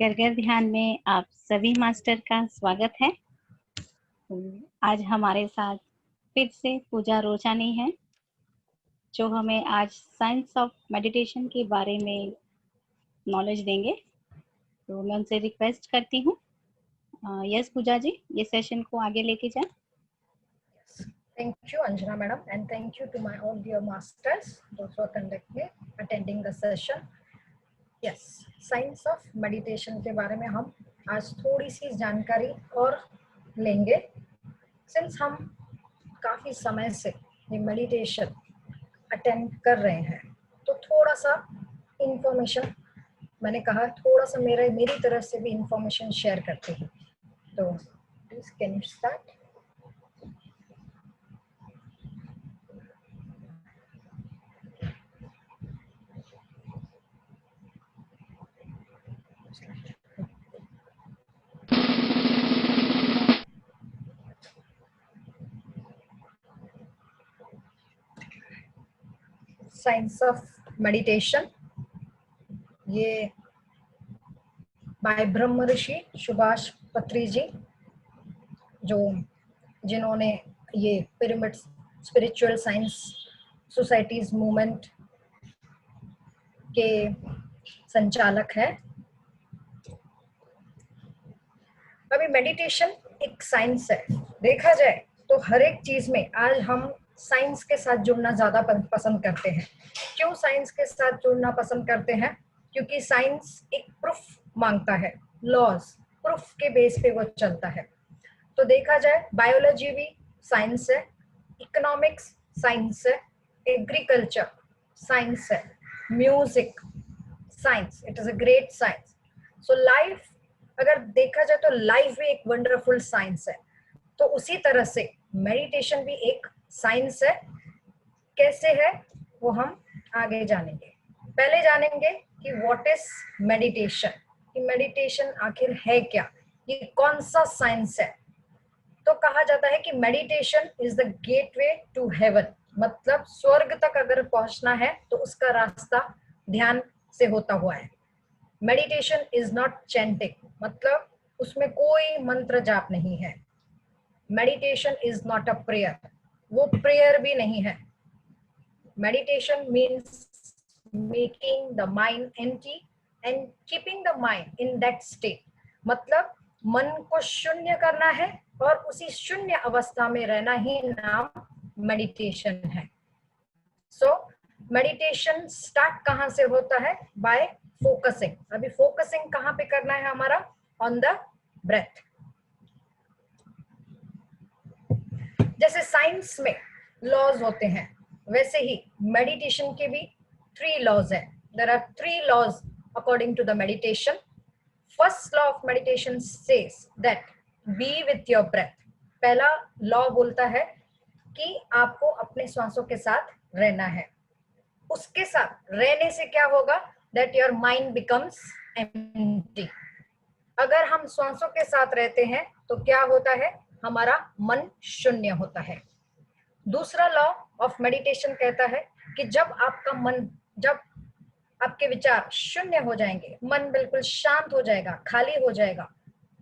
घर घर ध्यान में आप सभी मास्टर का स्वागत है। आज हमारे साथ फिर से पूजा रोचानी है, जो हमें आज साइंस ऑफ मेडिटेशन के बारे में नॉलेज देंगे। तो मैं उनसे रिक्वेस्ट करती हूँ, यस पूजा जी, ये सेशन को आगे लेके जाएं। Thank you, Anjana madam, and thank you to my all dear masters, those who are attending the session. Yes, science of meditation के बारे में हम आज थोड़ी सी जानकारी और लेंगे। Since हम काफी समय से ये meditation attend कर रहे हैं, तो थोड़ा सा information मैंने कहा थोड़ा सा मेरी तरफ से भी information share करते हैं। तो please can you start? Science of meditation, ये बाय ब्रह्म ऋषि सुभाष पत्री जी, जिन्होंने ये pyramid spiritual science societies movement के संचालक है। अभी मेडिटेशन एक साइंस है। देखा जाए तो हर एक चीज में आज हम साइंस के साथ जुड़ना ज्यादा पसंद करते हैं। क्यों साइंस के साथ जुड़ना पसंद करते हैं? क्योंकि साइंस एक प्रूफ मांगता है, लॉज, प्रूफ के बेस पे वो चलता है। तो देखा जाए बायोलॉजी भी साइंस है, इकोनॉमिक्स साइंस है, एग्रीकल्चर साइंस है, music science, it is a great science. So life अगर देखा जाए तो लाइफ भी एक वंडरफुल साइंस है। तो उसी तरह से मेडिटेशन भी एक साइंस है। कैसे है वो हम आगे जानेंगे। पहले जानेंगे कि व्हाट इज मेडिटेशन, कि मेडिटेशन आखिर है क्या, ये कौन सा साइंस है। तो कहा जाता है कि meditation is the gateway to heaven, मतलब स्वर्ग तक अगर पहुंचना है तो उसका रास्ता ध्यान से होता हुआ है। मेडिटेशन इज नॉट चैंटिंग, मतलब उसमें कोई मंत्र जाप नहीं है। Meditation is not a prayer, वो प्रेयर भी नहीं है। Meditation means making the mind empty and keeping the mind in that state, मतलब मन को शून्य करना है और उसी शून्य अवस्था में रहना ही नाम मेडिटेशन है। सो मेडिटेशन स्टार्ट कहां से होता है? Bye focusing. अभी फोकसिंग कहां पे करना है हमारा? On the breath. जैसे साइंस में लॉज होते हैं, वैसे ही मेडिटेशन के भी 3 लॉज है। There are 3 laws according to the meditation. First law of meditation says that be with your breath. पहला लॉ बोलता है कि आपको अपने श्वासों के साथ रहना है। उसके साथ रहने से क्या होगा? That your mind becomes empty. अगर हम श्वासों के साथ रहते हैं तो क्या होता है? हमारा मन शून्य होता है। दूसरा लॉ ऑफ मेडिटेशन कहता है कि जब आपका मन, जब आपके विचार शून्य हो जाएंगे, मन बिल्कुल शांत हो जाएगा, खाली हो जाएगा,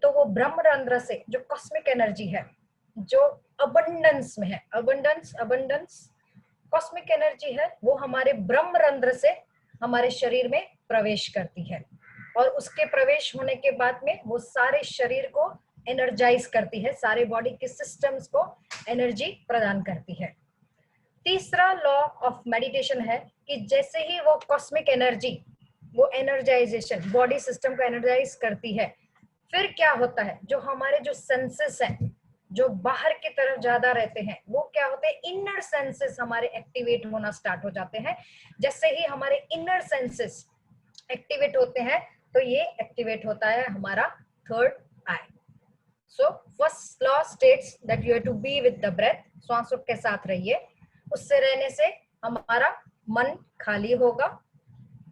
तो वो ब्रह्मरंध्र से जो कॉस्मिक एनर्जी है, जो अबंडेंस में है, अबंडेंस कॉस्मिक एनर्जी है, वो हमारे ब्रह्मरंध्र से हमारे शरीर में प्रवेश करती है। और उसके प्रवेश होने के बाद में वो सारे शरीर को एनर्जाइज करती है, सारे बॉडी के सिस्टम्स को एनर्जी प्रदान करती है। तीसरा लॉ ऑफ मेडिटेशन है कि जैसे ही वो कॉस्मिक एनर्जी, वो एनर्जाइजेशन बॉडी सिस्टम को एनर्जाइज करती है, फिर क्या होता है? जो हमारे जो सेंसेस हैं, जो बाहर की तरफ ज्यादा रहते हैं, वो क्या होते हैं? इनर सेंसेस हमारे एक्टिवेट होना स्टार्ट हो जाते हैं। जैसे ही हमारे इनर सेंसेस एक्टिवेट होते हैं तो ये एक्टिवेट होता है हमारा third eye. So first law states that you have to be with the breath. श्वासों के साथ रहिए, उससे रहने से हमारा मन खाली होगा।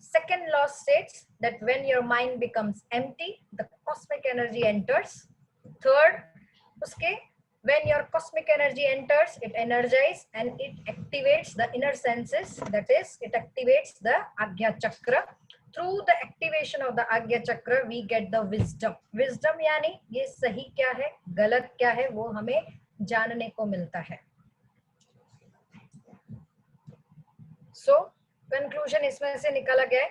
Second law states that when your mind becomes empty the cosmic energy enters. Third, उसके when your cosmic energy enters, it energizes and it activates the inner senses, that is it activates the Agya Chakra through the activation of the Agya Chakra we get the wisdom. Wisdom यानी ये सही क्या है, गलत क्या है, वो हमें जानने को मिलता है. सो कंक्लूजन इसमें से निकाला गया है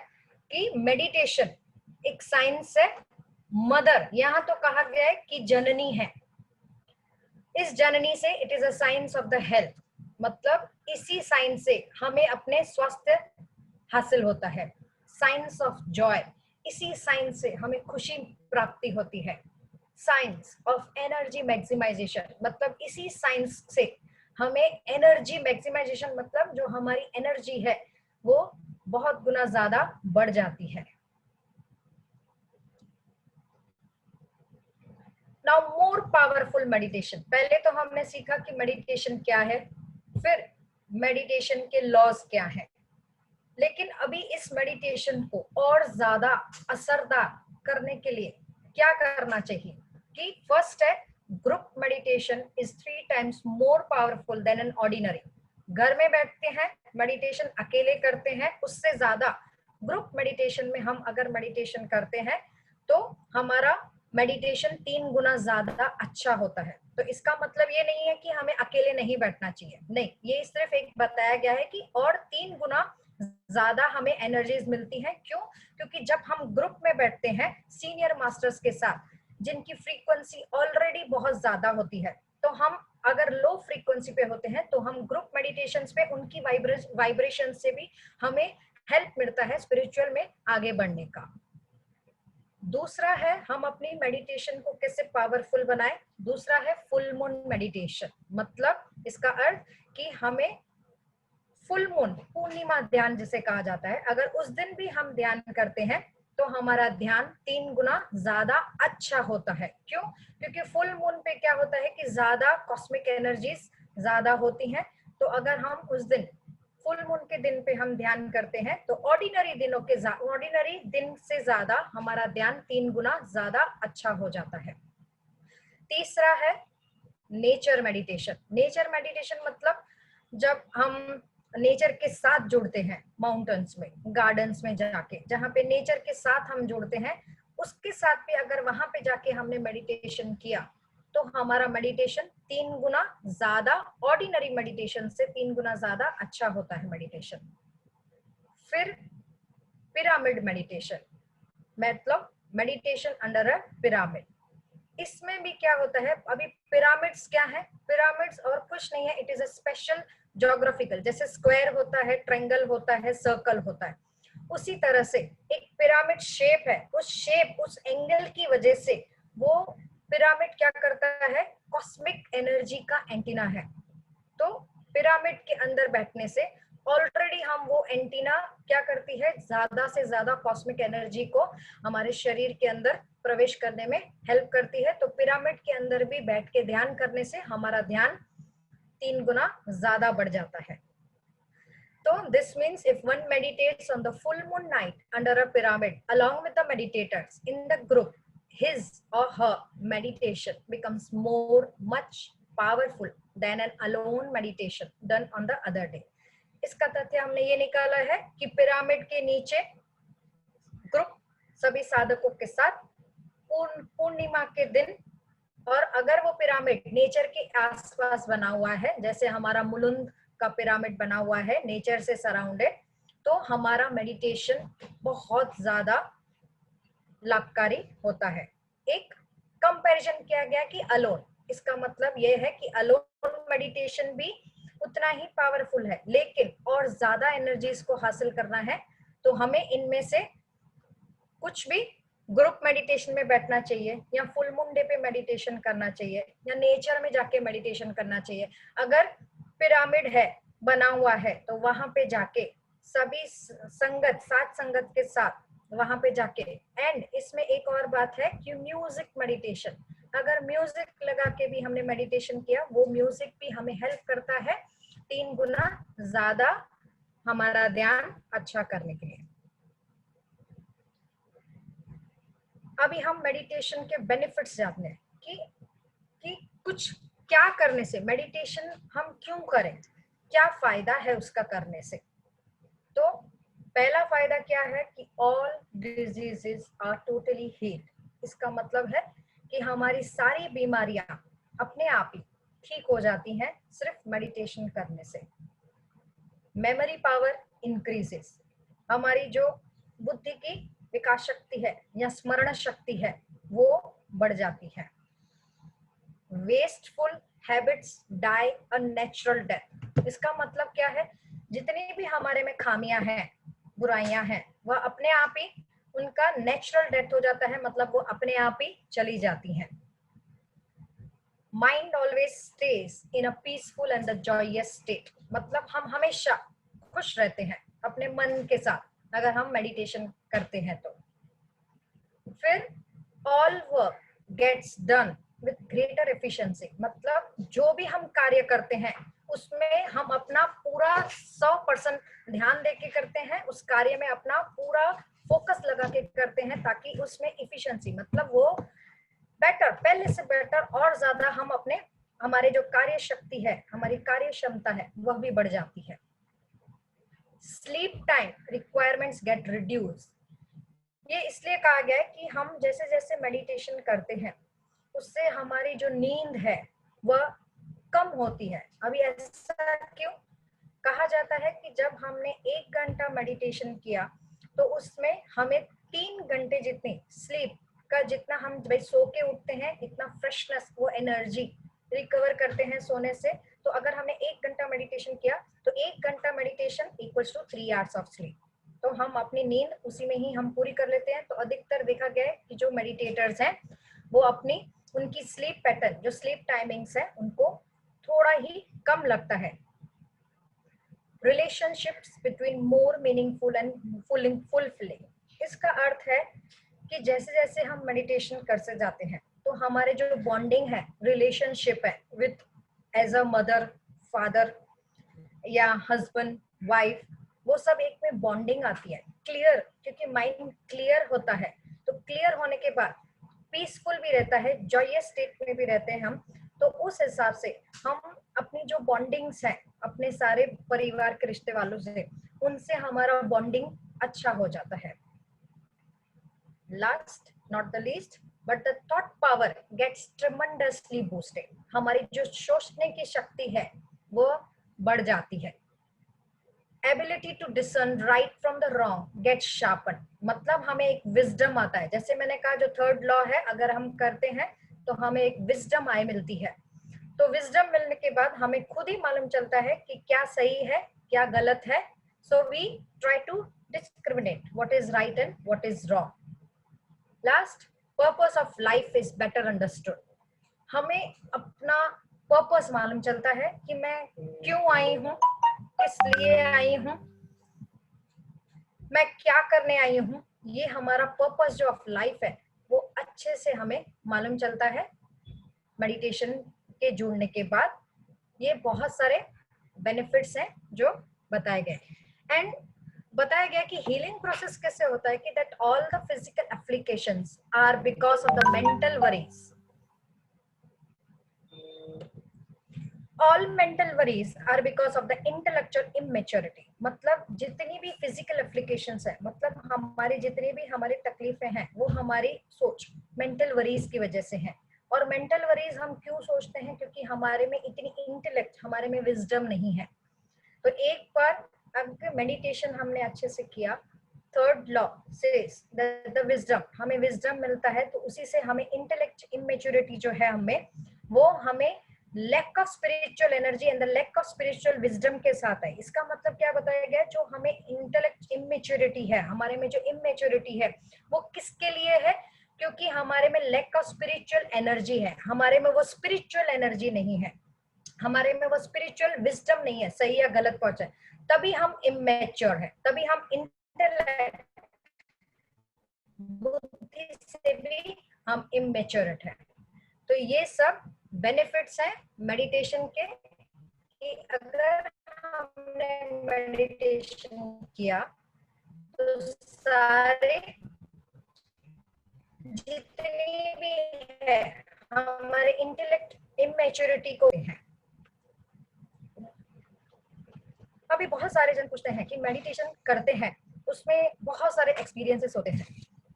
कि मेडिटेशन एक साइंस है. मदर यहां तो कहा गया है कि जननी है. इस जननी से it is a science of the health, मतलब इसी साइंस से हमें अपने स्वास्थ्य हासिल होता है. साइंस ऑफ जॉय, इसी साइंस से हमें खुशी प्राप्ति होती है. साइंस ऑफ एनर्जी मैक्सिमाइजेशन, मतलब इसी साइंस से हमें एनर्जी मैक्सिमाइजेशन, मतलब जो हमारी एनर्जी है वो बहुत गुना ज्यादा बढ़ जाती है. Now more powerful meditation. पहले तो हमने सीखा कि मेडिटेशन क्या है, फिर मेडिटेशन के लॉज क्या है. लेकिन अभी इस मेडिटेशन को और ज्यादा असरदार करने के लिए क्या करना चाहिए कि फर्स्ट है group meditation is 3 times more powerful than an ordinary. घर में बैठते हैं मेडिटेशन अकेले करते हैं, उससे ज्यादा ग्रुप मेडिटेशन में हम अगर मेडिटेशन करते हैं तो हमारा मेडिटेशन 3 गुना ज्यादा अच्छा होता है. तो इसका मतलब ये नहीं है कि हमें अकेले नहीं बैठना चाहिए, नहीं, ये सिर्फ एक बताया गया है कि और 3 गुना ज्यादा हमें एनर्जीज मिलती हैं. क्यों? क्योंकि जब हम ग्रुप में बैठते हैं सीनियर मास्टर्स के साथ जिनकी फ्रीक्वेंसी ऑलरेडी बहुत ज्यादा होती है, तो हम अगर लो फ्रीक्वेंसी पे होते हैं तो हम ग्रुप मेडिटेशंस पे उनकी वाइब्रेशन से भी हमें हेल्प मिलता है स्पिरिचुअल में आगे बढ़ने का. दूसरा है हम अपनी मेडिटेशन को कैसे पावरफुल बनाएं. दूसरा है फुल मून मेडिटेशन, मतलब इसका अर्थ कि हमें फुल मून, पूर्णिमा ध्यान जिसे कहा जाता है, अगर उस दिन भी हम ध्यान करते हैं तो हमारा ध्यान 3 गुना ज्यादा अच्छा होता है. क्यों? क्योंकि फुल मून पे क्या होता है कि ज्यादा कॉस्मिक एनर्जीज ज्यादा होती हैं. तो अगर हम उस दिन फुल मून के दिन पे हम ध्यान करते हैं तो ऑर्डिनरी दिन से ज्यादा हमारा ध्यान 3 गुना ज्यादा अच्छा हो जाता है. तीसरा है नेचर मेडिटेशन. नेचर मेडिटेशन मतलब जब हम नेचर के साथ जुड़ते हैं, माउंटेन्स में, गार्डन्स में जाके, जहाँ पे नेचर के साथ हम जुड़ते हैं, उसके साथ भी अगर वहां पे जाके हमने मेडिटेशन किया तो हमारा मेडिटेशन 3 गुना ज्यादा, ऑर्डिनरी मेडिटेशन से 3 गुना ज्यादा अच्छा होता है मेडिटेशन. फिर पिरामिड मेडिटेशन, मतलब मेडिटेशन अंडर अ पिरामिड. इसमें भी क्या होता है, अभी पिरामिड्स क्या है, पिरामिड्स और कुछ नहीं है, it is a special geographical, जैसे स्क्वायर होता है, ट्रायंगल होता है, सर्कल होता है, उसी तरह से एक पिरामिड शेप है. उस शेप, उस एंगल की वजह से वो पिरामिड क्या करता है, कॉस्मिक एनर्जी का एंटीना है. तो पिरामिड के अंदर बैठने से ऑलरेडी हम वो एंटीना क्या करती है, ज्यादा से ज्यादा कॉस्मिक एनर्जी को हमारे शरीर के अंदर प्रवेश करने में हेल्प करती है. तो पिरामिड के अंदर भी बैठ के ध्यान करने से हमारा ध्यान 3 गुना ज्यादा बढ़ जाता है. So this means if one meditates on the full moon night under a pyramid along with the meditators in the group, his or her meditation becomes much powerful than an alone meditation done on the other day. इसका तथ्य हमने ये निकाला है कि pyramid के नीचे group सभी साधकों के साथ पूर्णिमा के दिन, और अगर वो पिरामिड नेचर के आसपास बना हुआ है, जैसे हमारा मुलुंद का पिरामिड बना हुआ है नेचर से सराउंडेड, तो हमारा मेडिटेशन बहुत ज्यादा लाभकारी होता है. एक कंपैरिजन किया गया कि अलोन, इसका मतलब यह है कि अलोन मेडिटेशन भी उतना ही पावरफुल है, लेकिन और ज्यादा एनर्जीज को हासिल करना है तो हमें इनमें से कुछ भी ग्रुप मेडिटेशन में बैठना चाहिए, या फुल मून डे पे मेडिटेशन करना चाहिए, या नेचर में जाके मेडिटेशन करना चाहिए. अगर पिरामिड है, बना हुआ है, तो वहां पे जाके सभी संगत, साथ संगत के साथ वहां पे जाके. एंड इसमें एक और बात है कि म्यूजिक मेडिटेशन, अगर म्यूजिक लगा के भी हमने मेडिटेशन किया, वो म्यूजिक भी हमें हेल्प करता है 3 गुना ज्यादा हमारा ध्यान अच्छा करने के लिए. अभी हम मेडिटेशन के बेनिफिट्स जानते हैं कि कुछ क्या करने से मेडिटेशन हम क्यों करें, क्या फायदा है उसका करने से. तो पहला फायदा क्या है कि all diseases are totally healed. इसका मतलब है कि हमारी सारी बीमारियां अपने आप ही ठीक हो जाती हैं सिर्फ मेडिटेशन करने से। मेमोरी पावर इंक्रीजेस, हमारी जो बुद्धि की विकास शक्ति है या स्मरण शक्ति है वो बढ़ जाती है। Wasteful habits die a natural death. इसका मतलब क्या है, जितनी भी हमारे में खामियां हैं, बुराइयां हैं, वह अपने आप ही उनका नेचुरल डेथ हो जाता है, मतलब वो अपने आप ही चली जाती हैं। Mind always stays in a peaceful and the joyous state, मतलब हम हमेशा खुश रहते हैं अपने मन के साथ अगर हम मेडिटेशन करते हैं तो। फिर all work gets done with greater efficiency, मतलब जो भी हम कार्य करते हैं उसमें हम अपना पूरा 100% ध्यान देके करते हैं, उस कार्य में अपना पूरा फोकस लगा के करते हैं ताकि उसमें इफिशिएंसी मतलब वो बेटर, पहले से बेटर और ज्यादा हम अपने हमारे जो कार्य शक्ति है, हमारी कार्य क्षमता है वह भी बढ़ जाती है। Sleep time requirements get reduce, ये इसलिए कहा गया है कि हम जैसे जैसे मेडिटेशन करते हैं उससे हमारी जो नींद है वह कम होती है। अभी ऐसा क्यों कहा जाता है कि जब हमने 1 घंटा मेडिटेशन किया तो उसमें हमें 3 घंटे जितनी स्लीप का, जितना हम भाई सो के उठते हैं इतना फ्रेशनेस, वो एनर्जी रिकवर करते हैं सोने से। तो अगर हमने 1 घंटा मेडिटेशन किया तो 1 घंटा meditation equals to 3 hours of sleep, तो हम अपनी नींद उसी में ही हम पूरी कर लेते हैं। तो अधिकतर देखा गया है कि जो मेडिटेटर्स हैं वो अपनी उनकी स्लीप पैटर्न, जो स्लीप टाइमिंग्स है उनको थोड़ा ही कम लगता है। Relationships between more meaningful and fulfilling, इसका अर्थ है कि जैसे जैसे हम मेडिटेशन करते जाते हैं तो हमारे जो बॉन्डिंग है, रिलेशनशिप है with as a mother, father या हस्बैंड, वाइफ, वो सब एक में बॉन्डिंग आती है। क्लियर, क्योंकि माइंड क्लियर होता है तो क्लियर होने के बाद पीसफुल भी रहता है, जॉयस स्टेट में भी रहते हैं हम। तो उस हिसाब से हम अपनी जो बॉन्डिंग्स हैं अपने सारे परिवार के रिश्ते वालों से, उनसे हमारा बॉन्डिंग अच्छा हो जाता है। Last not the least but the thought power gets tremendously boosted, हमारी जो सोचने की शक्ति है वो बढ़ जाती है। Ability to discern right from the wrong gets sharpen, मतलब हमें एक विजडम आता है। जैसे मैंने कहा जो थर्ड लॉ है, अगर हम करते हैं तो हमें एक विजडम आय मिलती है। तो विजडम मिलने के बाद हमें खुद ही मालूम चलता है कि क्या सही है क्या गलत है। So we try to discriminate what is right and what is wrong. Last, purpose of life is better understood, हमें अपना पर्पस मालूम चलता है कि मैं क्यों आई हूँ, किस लिए आई हूँ, मैं क्या करने आई हूँ। ये हमारा पर्पस जो ऑफ लाइफ है वो अच्छे से हमें मालूम चलता है मेडिटेशन के जुड़ने के बाद। ये बहुत सारे बेनिफिट्स हैं जो बताए गए। एंड बताया गया कि हीलिंग प्रोसेस कैसे होता है कि that all the physical applications are because of the mental worries. All mental worries are because of the intellectual immaturity, मतलब जितनी भी फिजिकल एप्लीकेशंस है, मतलब हमारी जितनी भी हमारी तकलीफें हैं वो हमारी सोच मेंटल वरीज की वजह से हैं। और मेंटल वरीज हम क्यों सोचते हैं, क्योंकि हमारे में इतनी इंटेलेक्ट, हमारे में विजडम नहीं है। तो एक बार अगर मेडिटेशन हमने अच्छे से किया, third law says the wisdom, हमें विजडम मिलता है तो उसी से हमें इंटेलेक्ट इमेच्योरिटी जो है हमें, वो हमें lack of spiritual energy and the lack of spiritual wisdom के साथ है। इसका मतलब क्या बताया गया, जो हमें इंटेलेक्ट इमेच्योरिटी है, हमारे में जो इमेच्योरिटी है वो किसके लिए है, क्योंकि हमारे में लैक ऑफ स्पिरिचुअल एनर्जी है, हमारे में वो स्पिरिचुअल एनर्जी नहीं है, हमारे में वो स्पिरिचुअल विजडम नहीं है, सही या गलत पहुंचे, तभी हम इमेच्योर है, तभी हम इंटेलेक्ट बुद्धि से भी हम इमेच्योर है। तो ये सब बेनिफिट्स हैं मेडिटेशन के कि अगर हमने मेडिटेशन किया तो सारे जितनी भी है हमारे इंटेलेक्ट इमेच्योरिटी को है। अभी बहुत सारे जन पूछते हैं कि मेडिटेशन करते हैं उसमें बहुत सारे एक्सपीरियंसेस होते हैं।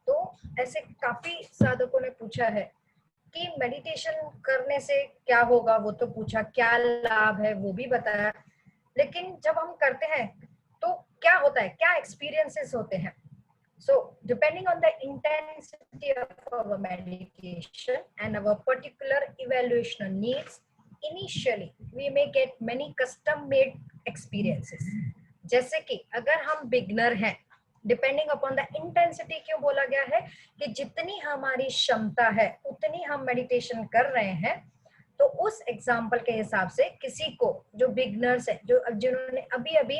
तो ऐसे काफी साधकों ने पूछा है कि मेडिटेशन करने से क्या होगा, वो तो पूछा, क्या लाभ है वो भी बताया, लेकिन जब हम करते हैं तो क्या होता है, क्या एक्सपीरियंसेस होते हैं। So depending on the intensity of our meditation and our particular evaluation needs, initially we may get many custom made experiences. जैसे कि अगर हम बिगनर हैं, डिपेंडिंग अपॉन द इंटेंसिटी, क्यों बोला गया है कि जितनी हमारी क्षमता है उतनी हम मेडिटेशन कर रहे हैं, तो उस एग्जाम्पल के हिसाब से किसी को जो बिगनर्स है, जो जिन्होंने अभी अभी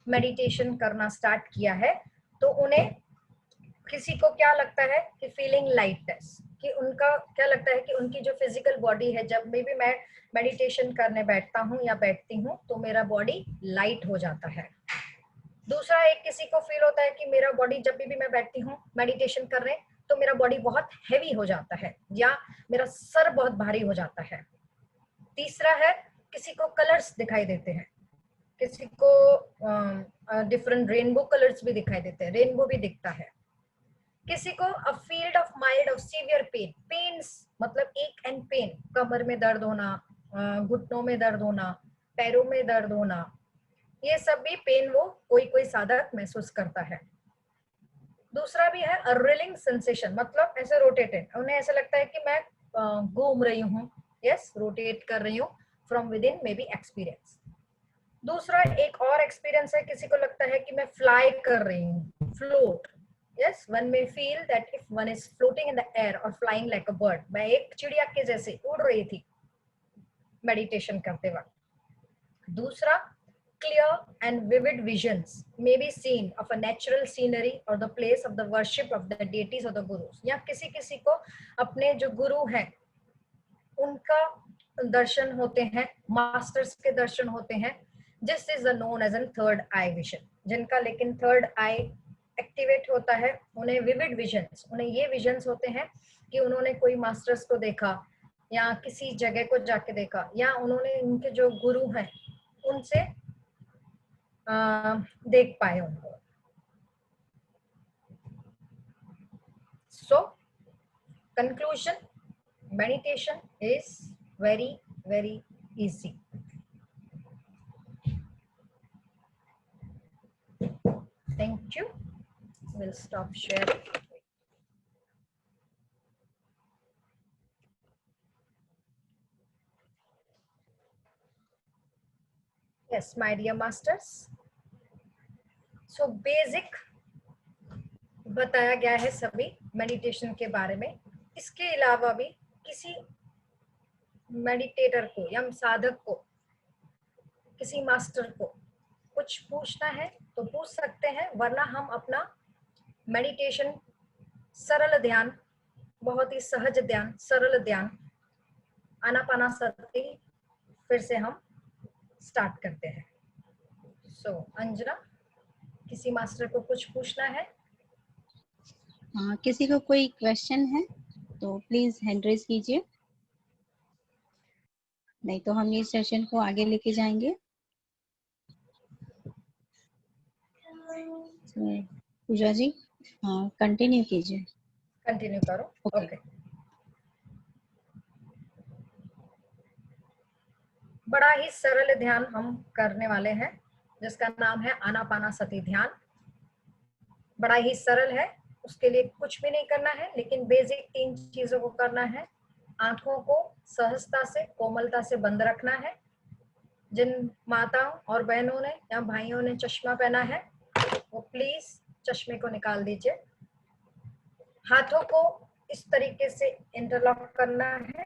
मेडिटेशन करना स्टार्ट किया है, तो उन्हें किसी को क्या लगता है कि फीलिंग लाइटनेस, कि उनका क्या लगता है कि उनकी जो फिजिकल बॉडी है, जब भी मैं मेडिटेशन करने बैठता हूँ या बैठती हूँ तो मेरा बॉडी लाइट हो जाता है। दूसरा, एक किसी को फील होता है कि मेरा बॉडी जब भी मैं बैठती हूँ मेडिटेशन करने तो मेरा बॉडी बहुत हैवी हो जाता है या मेरा सर बहुत भारी हो जाता है। तीसरा है, किसी को कलर्स दिखाई देते हैं, किसी को डिफरेंट रेनबो कलर्स भी दिखाई देते हैं, रेनबो भी दिखता है। किसी को a field of mild of severe pain, pains मतलब एक एंड पेन, कमर में दर्द होना, घुटनों में दर्द होना, पैरों में दर्द होना, ये सब भी पेन वो कोई कोई साधक महसूस करता है। दूसरा भी है रिलिंग सेंसेशन, मतलब ऐसे रोटेटेड, उन्हें ऐसा लगता है कि मैं घूम रही हूँ, यस रोटेट कर रही हूँ, from with in may be experience. दूसरा एक और एक्सपीरियंस है, किसी को लगता है कि मैं फ्लाई कर रही हूँ, float, yes one may feel that if one is floating in the air or flying like a bird, मैं एक चिड़िया के जैसे उड़ रही थी मेडिटेशन करते वक्त। दूसरा, clear and vivid visions may be seen of a natural scenery or the place of the worship of the deities or the gurus, या किसी किसी को अपने जो गुरु हैं उनका दर्शन होते हैं, मास्टर्स के दर्शन होते हैं, this is known as an third eye vision. जिनका लेकिन थर्ड आई एक्टिवेट होता है, उन्हें विविड विजन्स, उन्हें ये विजन्स होते हैं कि उन्होंने कोई मास्टर्स को देखा या किसी जगह को जाके देखा, या उन्होंने उनके जो गुरु हैं उनसे देख पाए उनको। So conclusion, meditation is very very easy. Thank you. We'll stop sharing. Yes, my dear masters. So basic बताया गया है सभी मेडिटेशन के बारे में। इसके अलावा भी किसी मेडिटेटर को या साधक को, किसी मास्टर को कुछ पूछना है तो पूछ सकते हैं, वरना हम अपना मेडिटेशन, सरल ध्यान, बहुत ही सहज ध्यान, सरल ध्यान, आनापानासति फिर से हम स्टार्ट करते हैं। सो अंजना, किसी मास्टर को कुछ पूछना है? किसी को कोई क्वेश्चन है तो प्लीज हैंड रेज कीजिए, नहीं तो हम इस सेशन को आगे लेके जाएंगे। पूजा जी कंटिन्यू कीजिए। कंटिन्यू करो। ओके। बड़ा ही सरल ध्यान हम करने वाले हैं जिसका नाम है आनापानासति ध्यान। बड़ा ही सरल है, उसके लिए कुछ भी नहीं करना है, लेकिन बेसिक 3 चीजों को करना है। आंखों को सहजता से, कोमलता से बंद रखना है। जिन माताओं और बहनों ने या भाइयों ने चश्मा पहना है वो प्लीज चश्मे को निकाल दीजिए। हाथों को इस तरीके से इंटरलॉक करना है।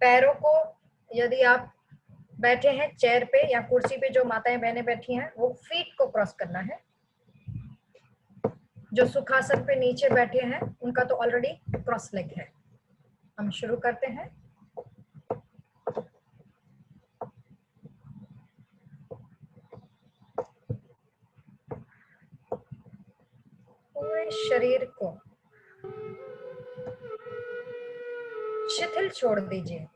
पैरों को, यदि आप बैठे हैं चेयर पे या कुर्सी पे, जो माताएं बहनें बैठी हैं, वो फीट को क्रॉस करना है। जो सुखासन पे नीचे बैठे हैं उनका तो ऑलरेडी क्रॉस लेग है। हम शुरू करते हैं। पूरे शरीर को शिथिल छोड़ दीजिए।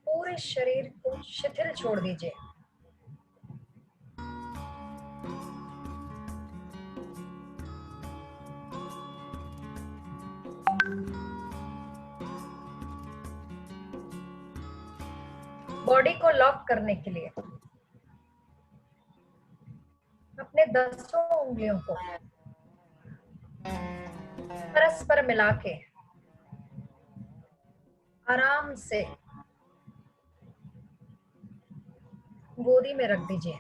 पूरे शरीर को शिथिल छोड़ दीजिए। बॉडी को लॉक करने के लिए अपने 10 उंगलियों को परस्पर मिला के आराम से गोदी में रख दीजिए।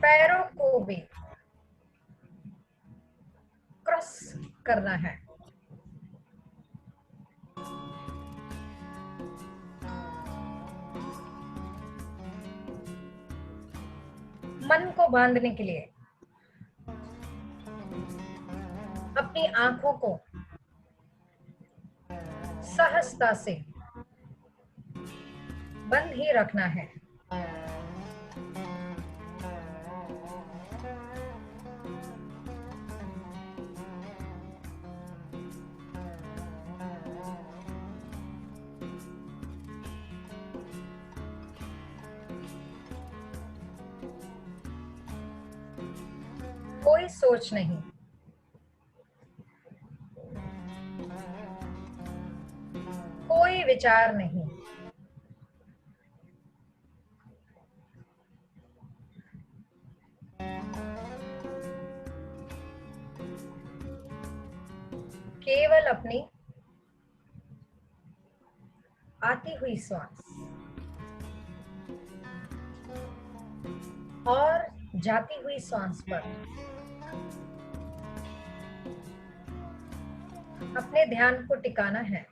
पैरों को भी क्रॉस करना है। मन को बांधने के लिए अपनी आंखों को सहजता से बंद ही रखना है। कोई सोच नहीं, कोई विचार नहीं, केवल अपनी आती हुई श्वास और जाती हुई श्वास पर अपने ध्यान को टिकाना है।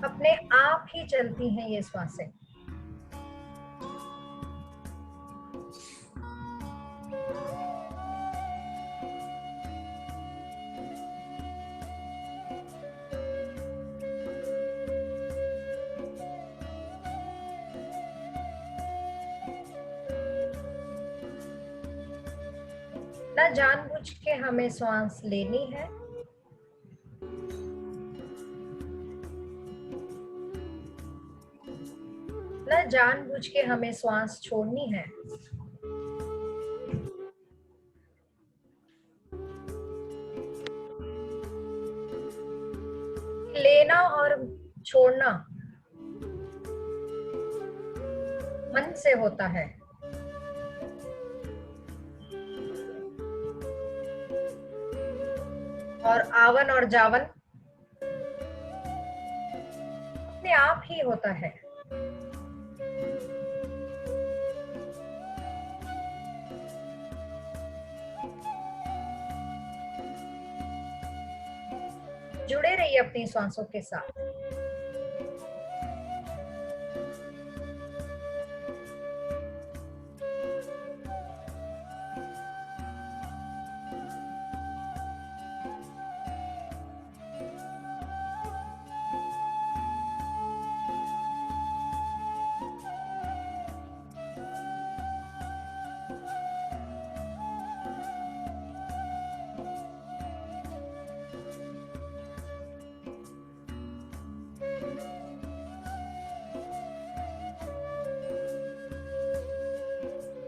अपने आप ही चलती हैं ये श्वासें। न जानबूझ के हमें श्वास लेनी है, न जानबूझ के हमें श्वास छोड़नी है। लेना और छोड़ना मन से होता है। और आवन और जावन अपने आप ही होता है। जुड़े रहिए अपनी सांसों के साथ।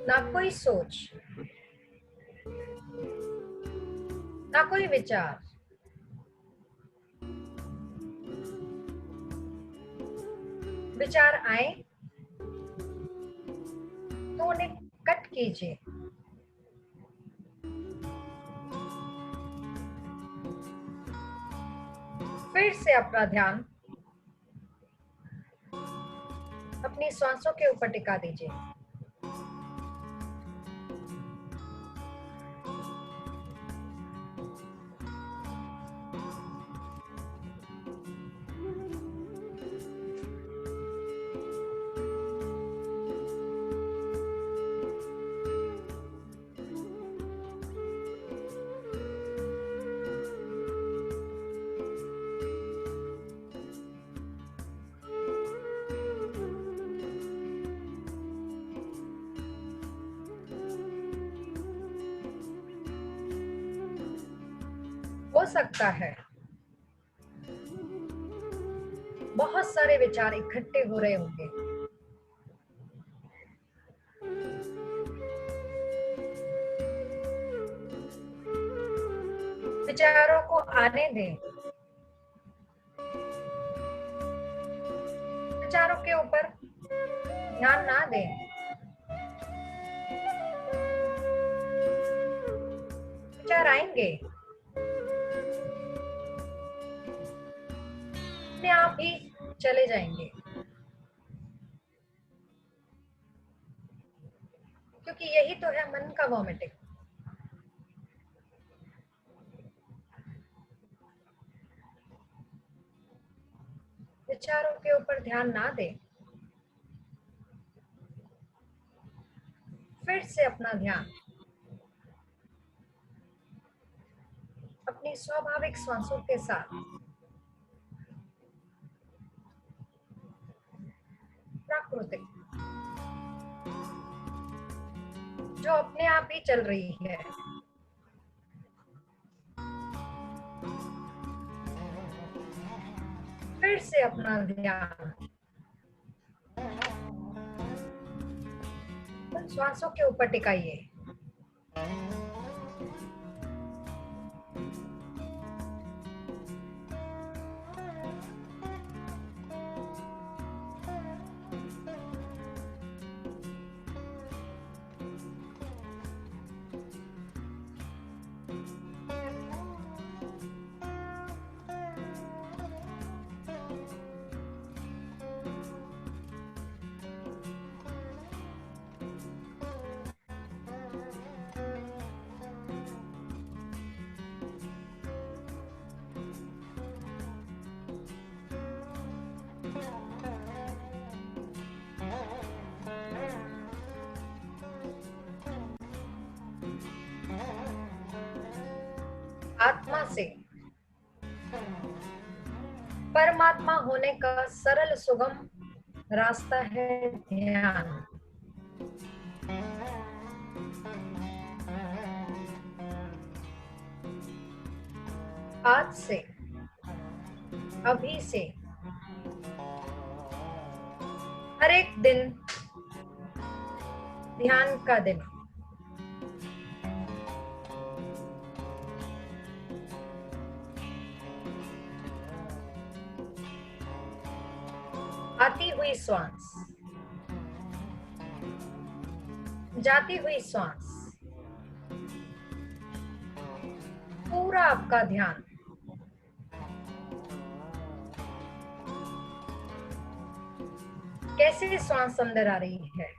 ना कोई सोच, ना कोई विचार, विचार आए तो उन्हें कट कीजिए। फिर से अपना ध्यान अपनी सांसों के ऊपर टिका दीजिए। हो सकता है बहुत सारे विचार इकट्ठे हो रहे होंगे। विचारों को आने दें, विचारों के ऊपर ध्यान ना दें। विचार आएंगे, अपने आप ही चले जाएंगे, क्योंकि यही तो है मन का वॉमिटिंग। विचारों के ऊपर ध्यान ना दें, फिर से अपना ध्यान अपनी स्वाभाविक श्वासों के साथ प्राकृतिक, जो अपने आप ही चल रही है, फिर से अपना ध्यान उन श्वासों के ऊपर टिकाइए। आत्मा से परमात्मा होने का सरल सुगम रास्ता है ध्यान। आज से, अभी से, हर एक दिन ध्यान का दिन। आती हुई श्वास, जाती हुई श्वास, पूरा आपका ध्यान कैसे श्वास अंदर आ रही है,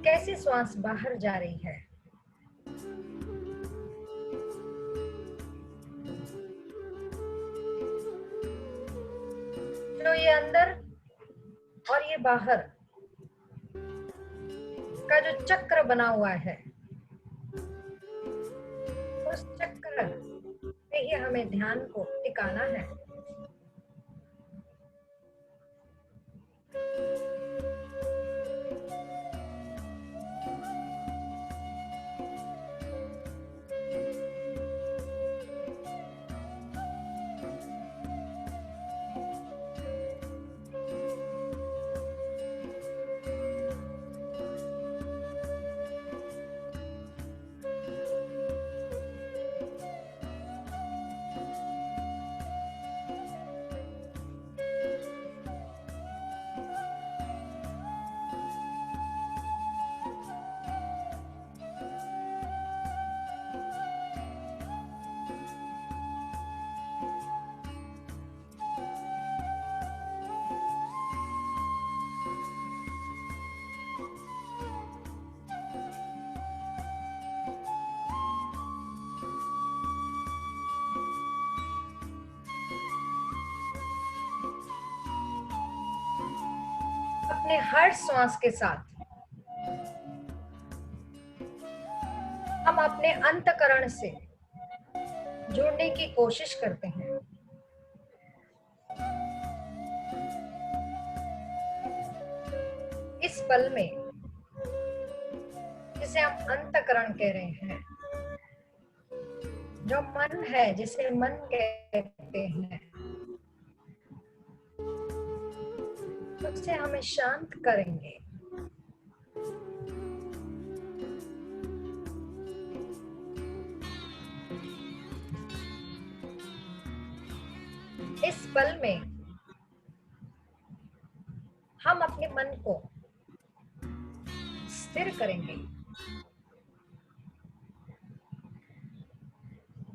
कैसे श्वास बाहर जा रही है। तो ये अंदर और ये बाहर का जो चक्र बना हुआ है, उस चक्र पे ही हमें ध्यान को टिकाना है। अपने हर श्वास के साथ हम अपने अंतःकरण से जुड़ने की कोशिश करते हैं। इस पल में जिसे हम अंतःकरण कह रहे हैं, जो मन है, जिसे मन कहते हैं, उससे हमें शांत करेंगे। इस पल में हम अपने मन को स्थिर करेंगे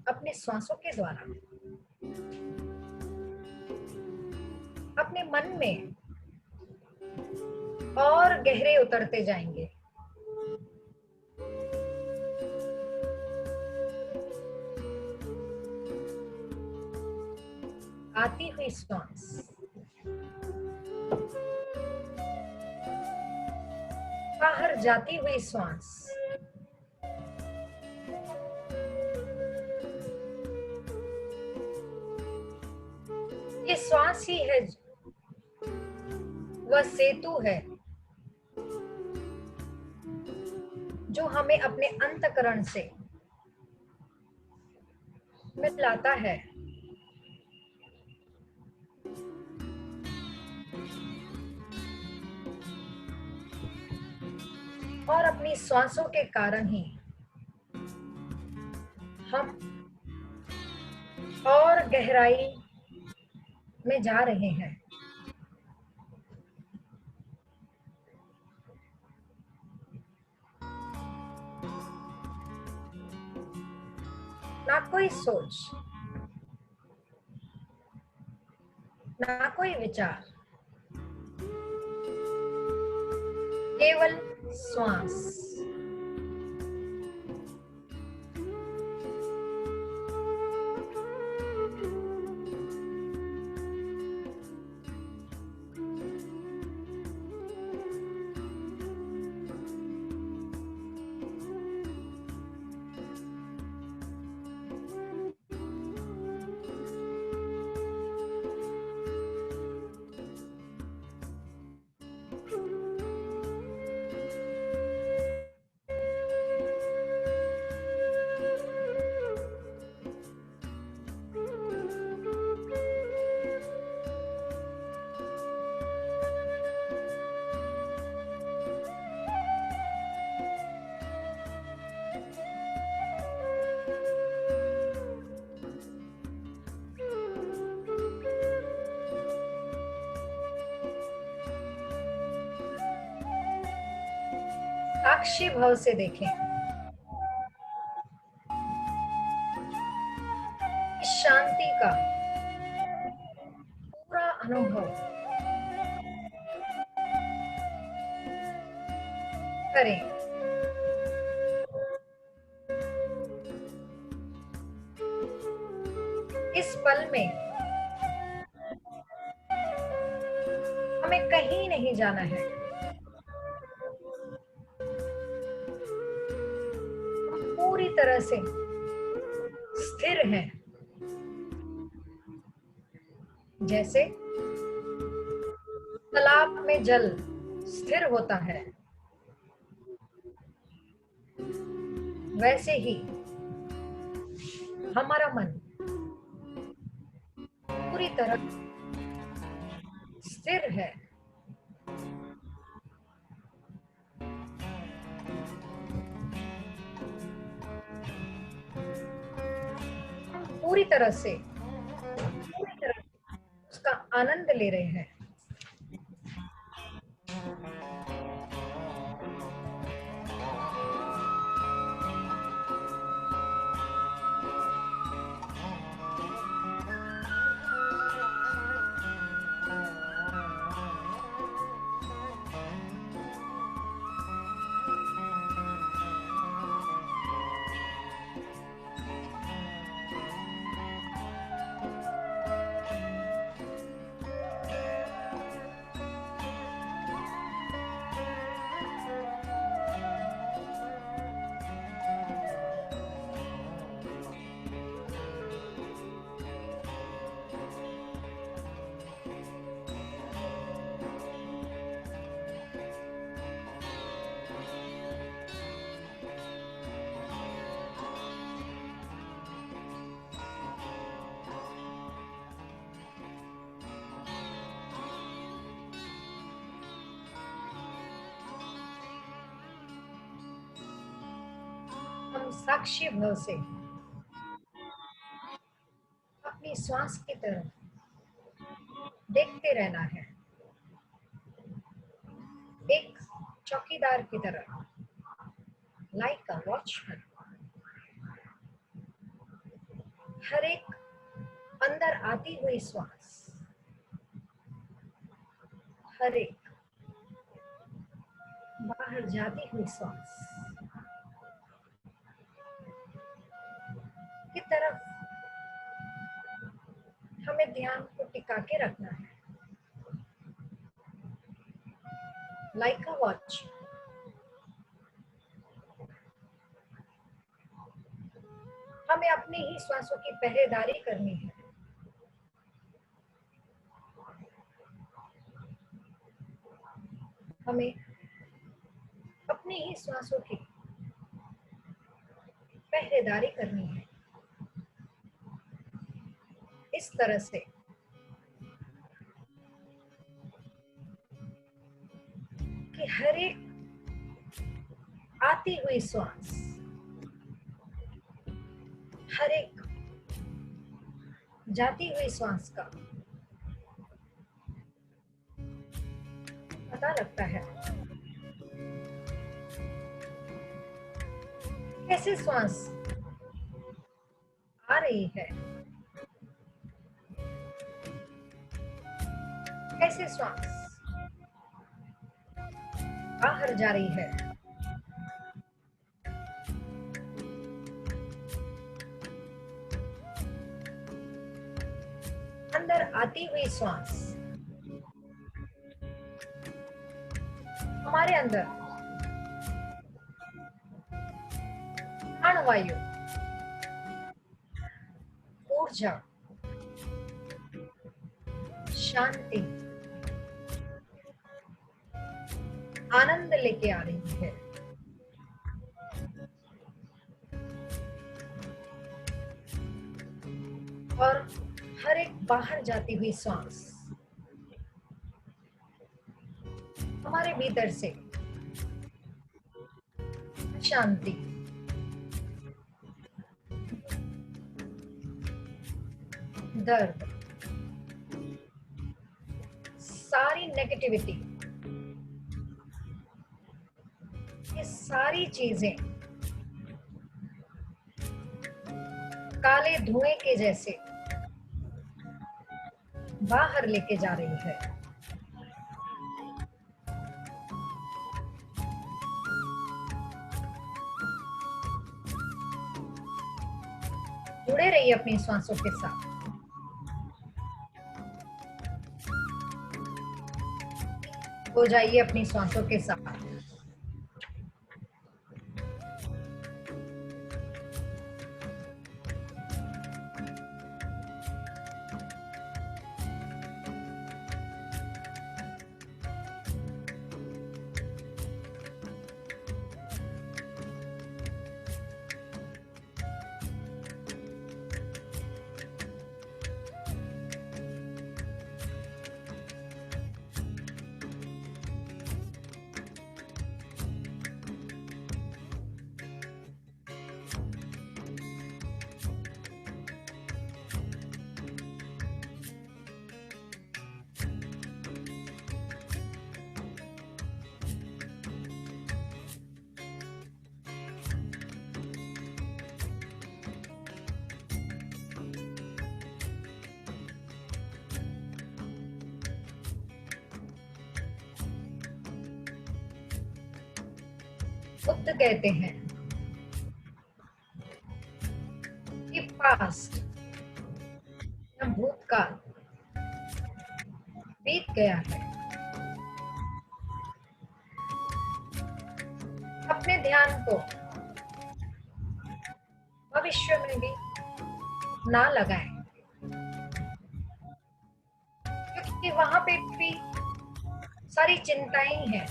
अपने श्वासों के द्वारा। अपने मन में और गहरे उतरते जाएंगे। आती हुई श्वास, बाहर जाती हुई श्वास, ये श्वास ही है, वह सेतु है जो हमें अपने अंतःकरण से मिलाता है। और अपनी श्वासों के कारण ही हम और गहराई में जा रहे हैं। ना कोई सोच, ना कोई विचार, केवल श्वास। साक्षी भाव से देखें। इस शांति का पूरा अनुभव करें। इस पल में हमें कहीं नहीं जाना है। पूरी तरह से स्थिर हैं, जैसे तालाब में जल स्थिर होता है, वैसे ही हमारा मन पूरी तरह स्थिर है। पूरी तरह से उसका आनंद ले रहे हैं। साक्षी भाव से अपनी श्वास की तरफ देखते रहना है, एक चौकीदार की तरह, लाइक अ वॉचमैन। हर एक अंदर आती हुई श्वास, हर एक बाहर जाती हुई श्वास की तरफ हमें ध्यान को टिका के रखना है, लाइक अ वॉच। हमें अपनी ही श्वासों की पहरेदारी करनी है। हमें अपनी ही श्वासों की पहरेदारी करनी है, इस तरह से कि हर एक आती हुई श्वास, हर एक जाती हुई श्वास का पता लगता है। कैसे श्वास आ रही है, कैसे श्वास बाहर जा रही है। अंदर आती हुई श्वास हमारे अंदर प्राणवायु, ऊर्जा, शांति, आनंद लेके आ रही है। और हर एक बाहर जाती हुई श्वास हमारे भीतर से शांति, दर्द, सारी नेगेटिविटी, ये सारी चीजें काले धुएं के जैसे बाहर लेके जा रही है। जुड़े रहिए अपनी श्वासों के साथ। हो जाइए अपनी श्वासों के साथ। बुद्ध कहते हैं कि पास्ट या भूतकाल बीत गया है। अपने ध्यान को भविष्य में भी ना लगाएं, क्योंकि वहां पे भी सारी चिंताएं हैं।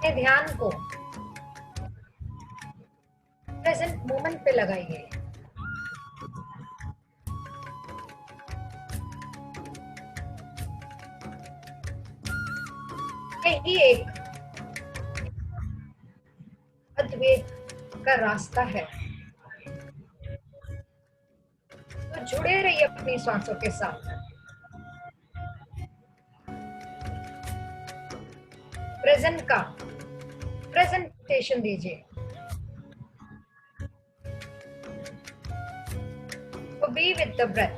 अपने ध्यान को प्रेजेंट मोमेंट पे लगाइए। यही एक हुए का रास्ता है। तो जुड़े रहिए अपनी सांसों के साथ। प्रेजेंट का प्रेजेंटेशन दीजिए। तो be with the breath,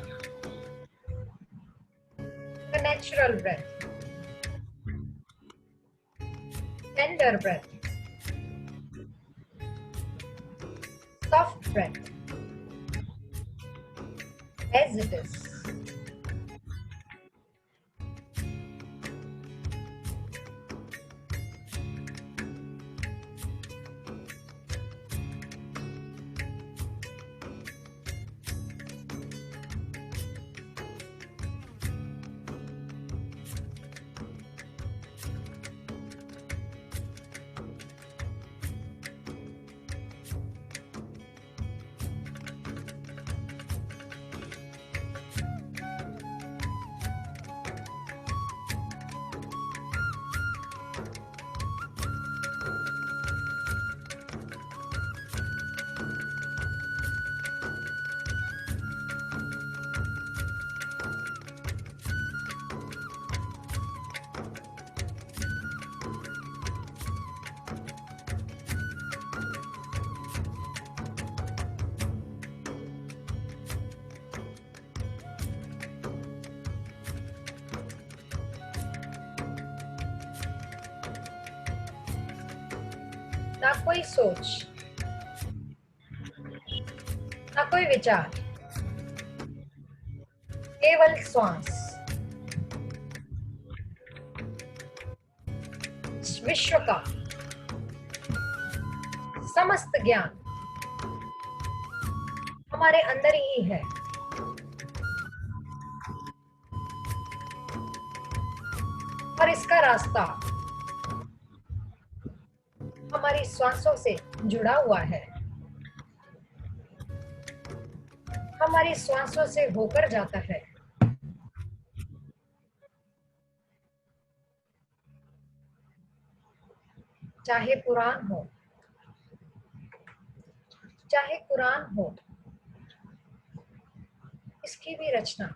the natural breath, tender breath, soft breath, as it is. ना कोई सोच, ना कोई विचार, केवल श्वास। विश्व का समस्त ज्ञान हमारे अंदर ही है। और इसका रास्ता हमारी श्वासों से जुड़ा हुआ है। हमारी श्वासों से होकर जाता है। चाहे पुराण हो, चाहे कुरान हो, इसकी भी रचना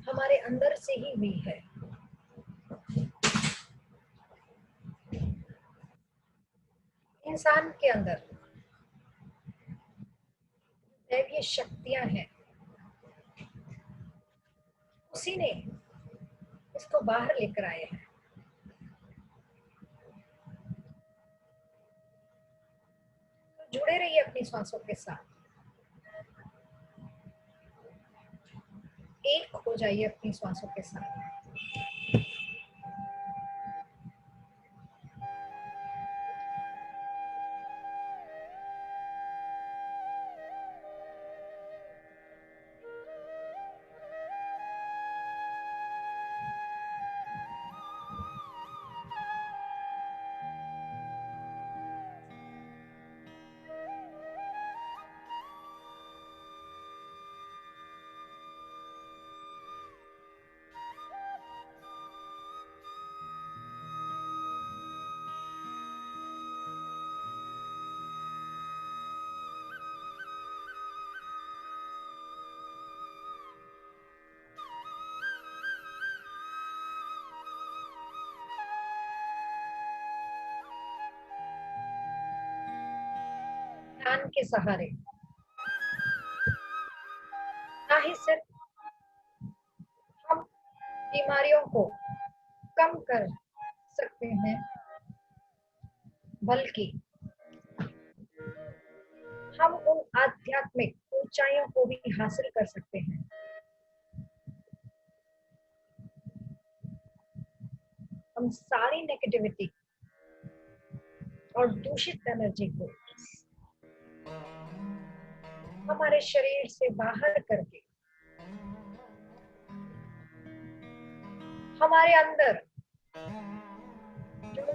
हमारे अंदर से ही हुई है। इंसान के अंदर दैवीय शक्तियां हैं, उसी ने इसको बाहर लेकर आए हैं। तो जुड़े रहिए अपनी सांसों के साथ, एक हो जाइए अपनी सांसों के साथ। ध्यान के सहारे ना ही सिर्फ हम बीमारियों को कम कर सकते हैं, बल्कि हम उन आध्यात्मिक ऊंचाइयों को भी हासिल कर सकते हैं। हम सारी नेगेटिविटी और दूषित एनर्जी को हमारे शरीर से बाहर करके हमारे अंदर जो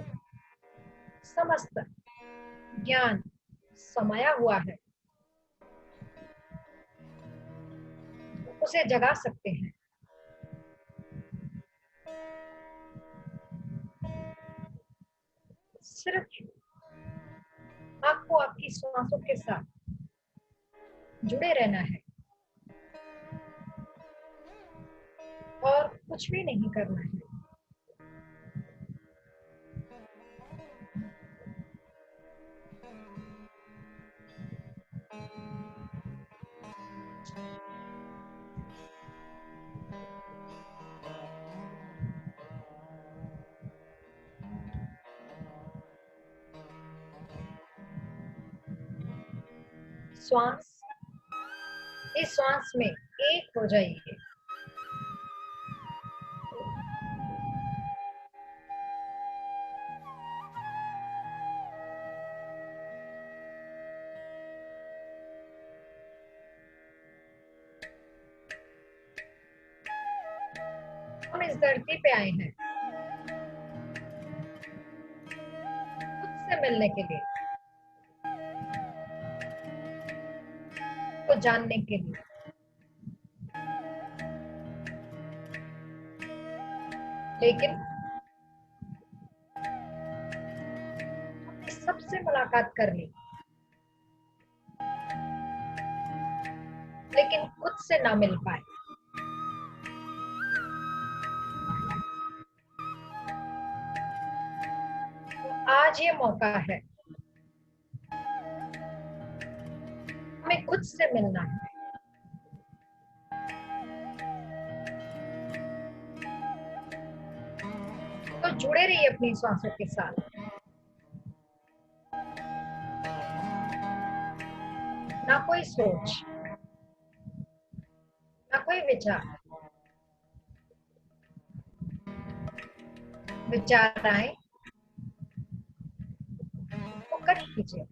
समस्त ज्ञान समाया हुआ है उसे जगा सकते हैं। सिर्फ आपको आपकी सांसों के साथ जुड़े रहना है और कुछ भी नहीं करना है। श्वास, इस श्वास में एक हो जाइए। हम इस धरती पे आए हैं खुद से मिलने के लिए, को जानने के लिए। लेकिन हमने सबसे मुलाकात कर ली, लेकिन खुद से ना मिल पाए। तो आज ये मौका है, हमें खुद से मिलना है। तो जुड़े रहिए अपनी सांसों के साथ। ना कोई सोच, ना कोई विचार। विचार आए तो कट कीजिए।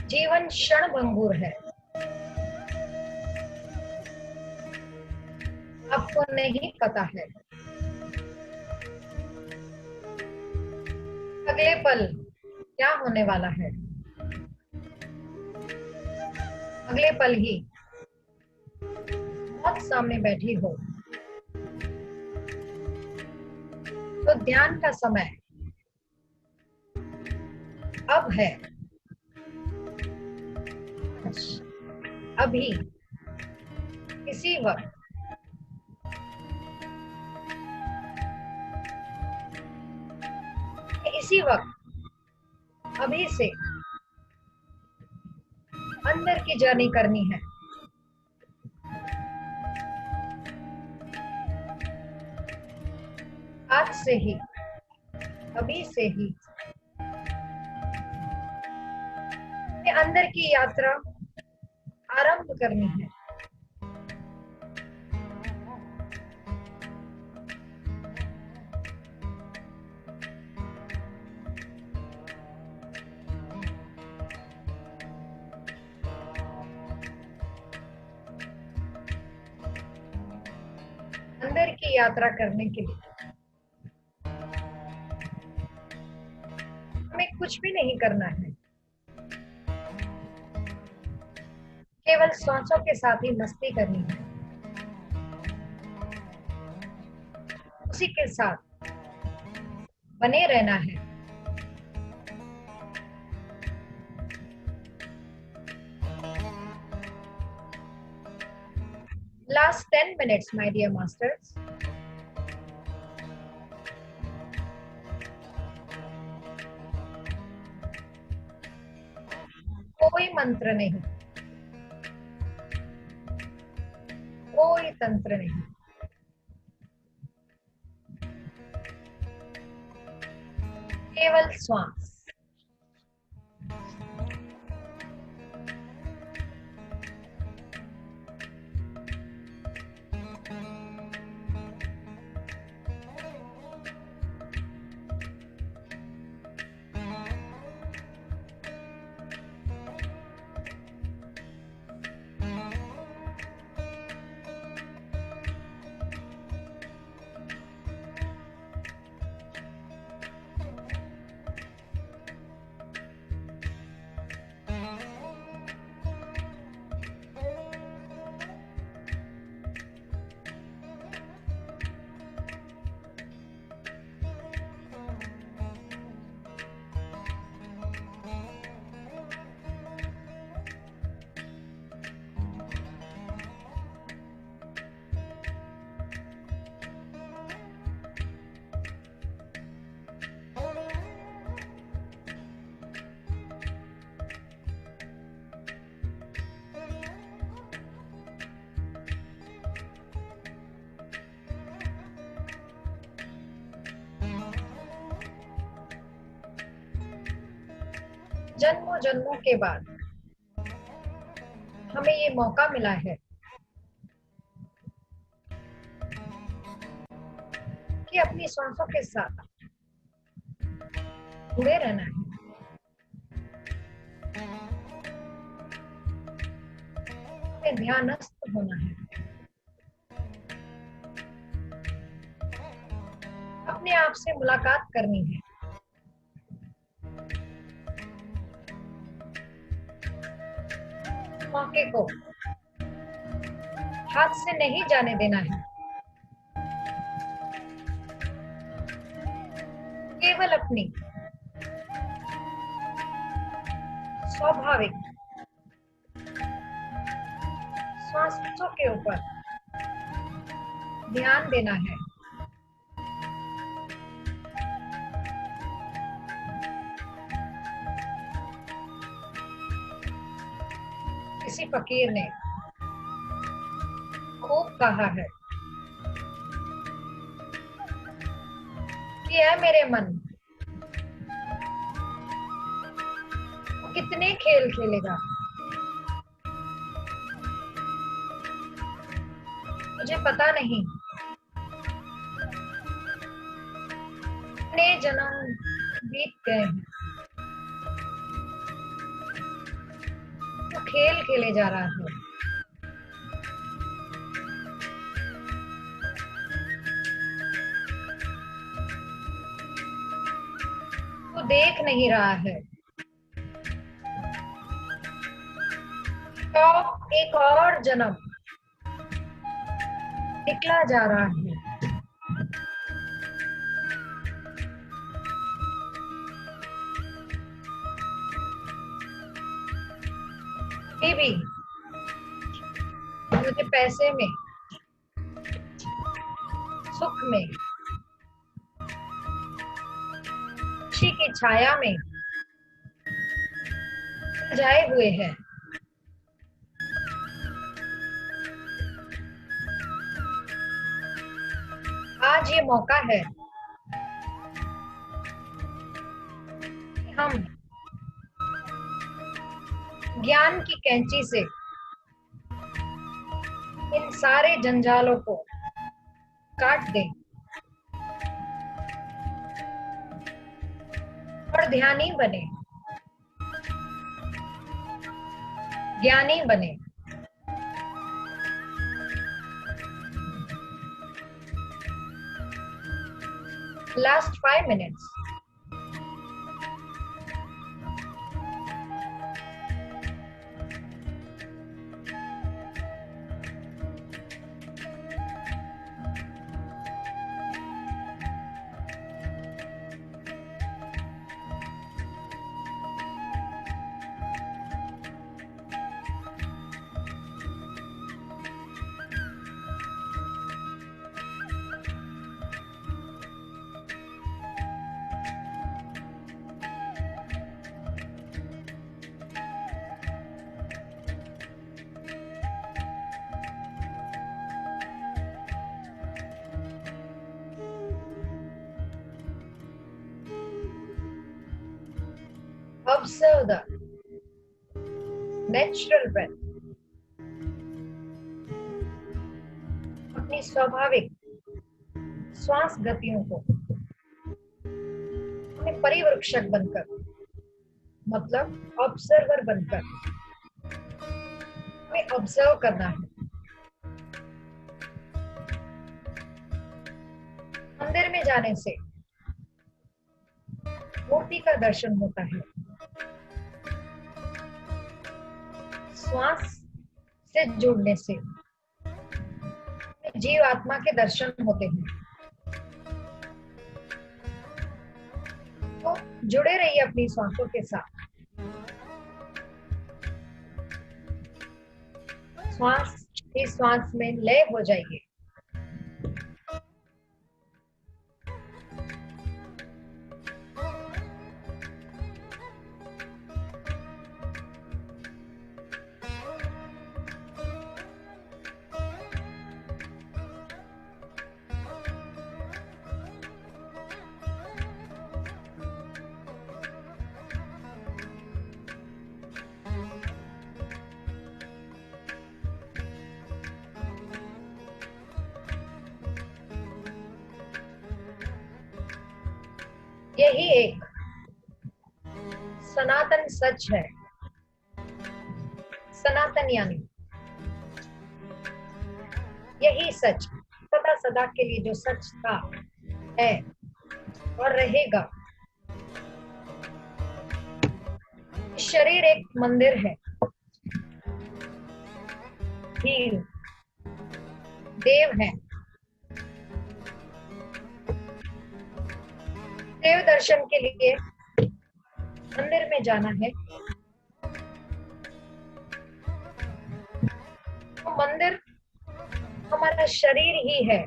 जीवन क्षणभंगुर है, आपको नहीं पता है अगले पल क्या होने वाला है। अगले पल ही मौत सामने बैठी हो तो ध्यान का समय अब है, अभी, इसी वक्त। इसी वक्त अभी से अंदर की जर्नी करनी है। आज से ही, अभी से ही ये अंदर की यात्रा आरंभ करनी है। अंदर की यात्रा करने के लिए कुछ भी नहीं करना है, केवल सांसों के साथ ही मस्ती करनी है, उसी के साथ बने रहना है। Last 10 minutes, my dear masters. कोई मंत्र नहीं, कोई तंत्र नहीं, केवल श्वास। जन्मों जन्मों के बाद हमें ये मौका मिला है कि अपनी सांसों के साथ जुड़े रहना है, हमें ध्यानस्थ होना है, अपने आप से मुलाकात करनी है, मौके को हाथ से नहीं जाने देना है, केवल अपनी स्वाभाविक सांसों के ऊपर ध्यान देना है। किसी फकीर ने खूब कहा है कि ऐ मेरे मन, कितने खेल खेलेगा, मुझे पता नहीं कितने जन्म बीत गए हैं, तो खेल खेले जा रहा है, तो देख नहीं रहा है, तो एक और जन्म निकला जा रहा है। ये भी मुझे पैसे में, सुख में, खुशी की छाया में जाए हुए हैं। आज ये मौका है कि हम ज्ञान की कैंची से इन सारे जंजालों को काट दें और ध्यानी बने, ज्ञानी बने। Last 5 minutes. Observe the natural breath. अपनी स्वाभाविक श्वास गतियों को हमें परिवृक्षक बनकर, मतलब ऑब्जर्वर बनकर हमें ऑब्जर्व करना है। मंदिर में जाने से मूर्ति का दर्शन होता है, श्वास से जुड़ने से जीव आत्मा के दर्शन होते हैं। तो जुड़े रहिए अपनी श्वासों के साथ। श्वास ही श्वास में लय हो जाइए। यही एक सनातन सच है। सनातन यानी यही सच सदा सदा के लिए जो सच था, है और रहेगा। शरीर एक मंदिर है, हील देव है। देव दर्शन के लिए मंदिर में जाना है। तो मंदिर हमारा शरीर ही है।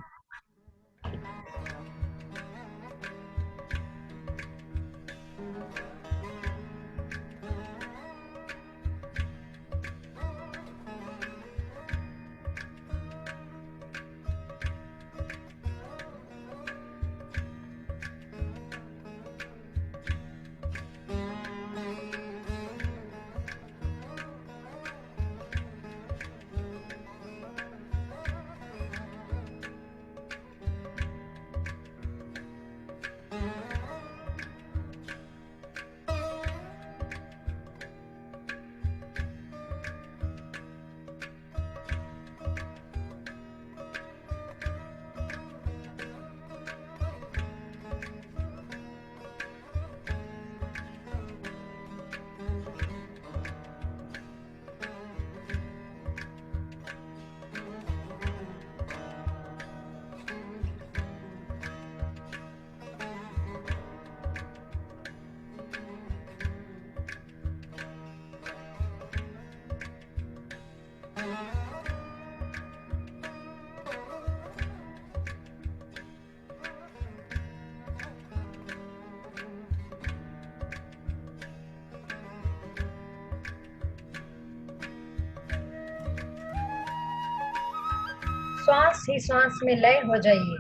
श्वास ही श्वास में लय हो जाइए।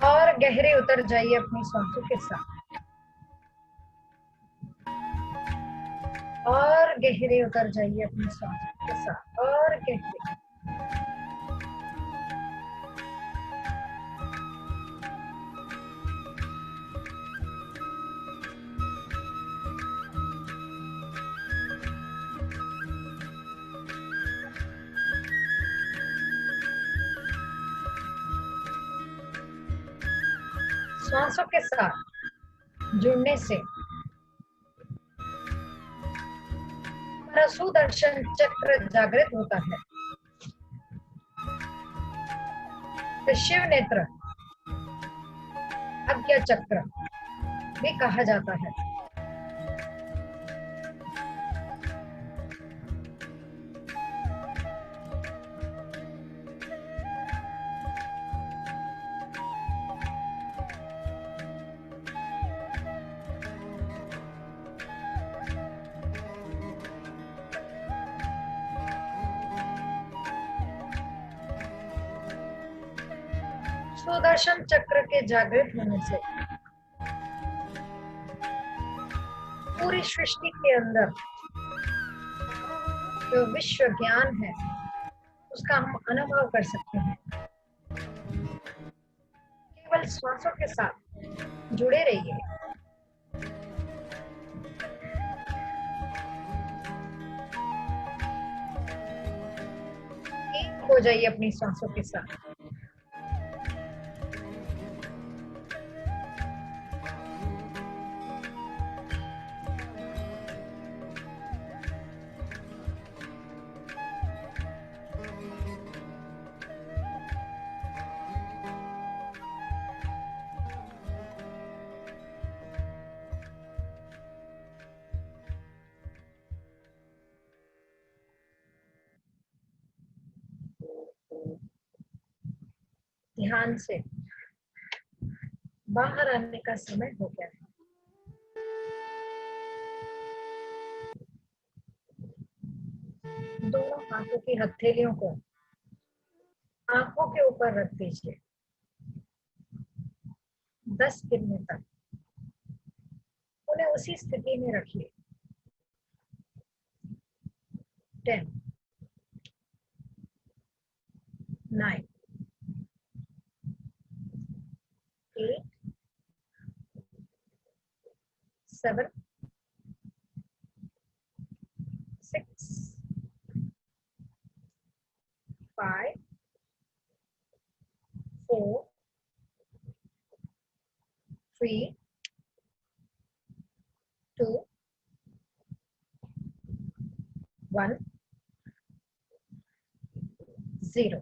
और गहरे उतर जाइए अपनी सांसों के साथ। और गहरे उतर जाइए अपनी सांसों के साथ। और गहरे। श्वासों के साथ जुड़ने से हमारा सुदर्शन चक्र जागृत होता है। तो शिव नेत्र, आज्ञा चक्र भी कहा जाता है। सुदर्शन चक्र के जागृत होने से पूरी सृष्टि के अंदर जो विश्व ज्ञान है उसका हम अनुभव कर सकते हैं। केवल श्वासों के साथ जुड़े रहिए। एक हो जाइए अपनी श्वासों के साथ। ध्यान से बाहर आने का समय हो गया है। दोनों हाथों की हथेलियों को आंखों के ऊपर रख दीजिए। 10 गिनने तक उन्हें उसी स्थिति में रखिए। 10, 9, 8, 7, 6, 5, 4, 3, 2, 1, 0।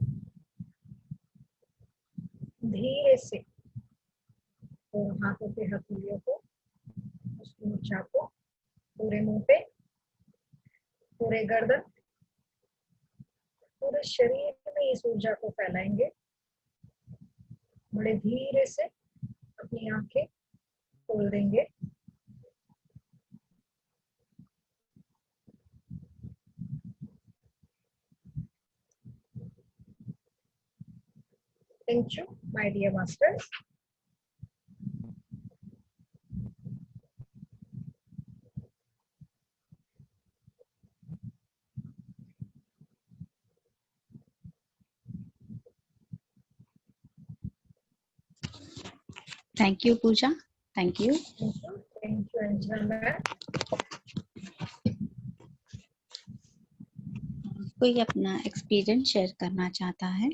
धीरे से दोनों हाथों के हथेलियों को, उस ऊर्जा को पूरे मुंह पे, पूरे गर्दन, पूरे शरीर में इस ऊर्जा को फैलाएंगे। बड़े धीरे से अपनी आंखें खोल देंगे। Thank you, my dear masters. Thank you, Pooja. Thank you. Thank you, Angela ma'am. कोई अपना एक्सपीरियंस शेयर करना चाहता है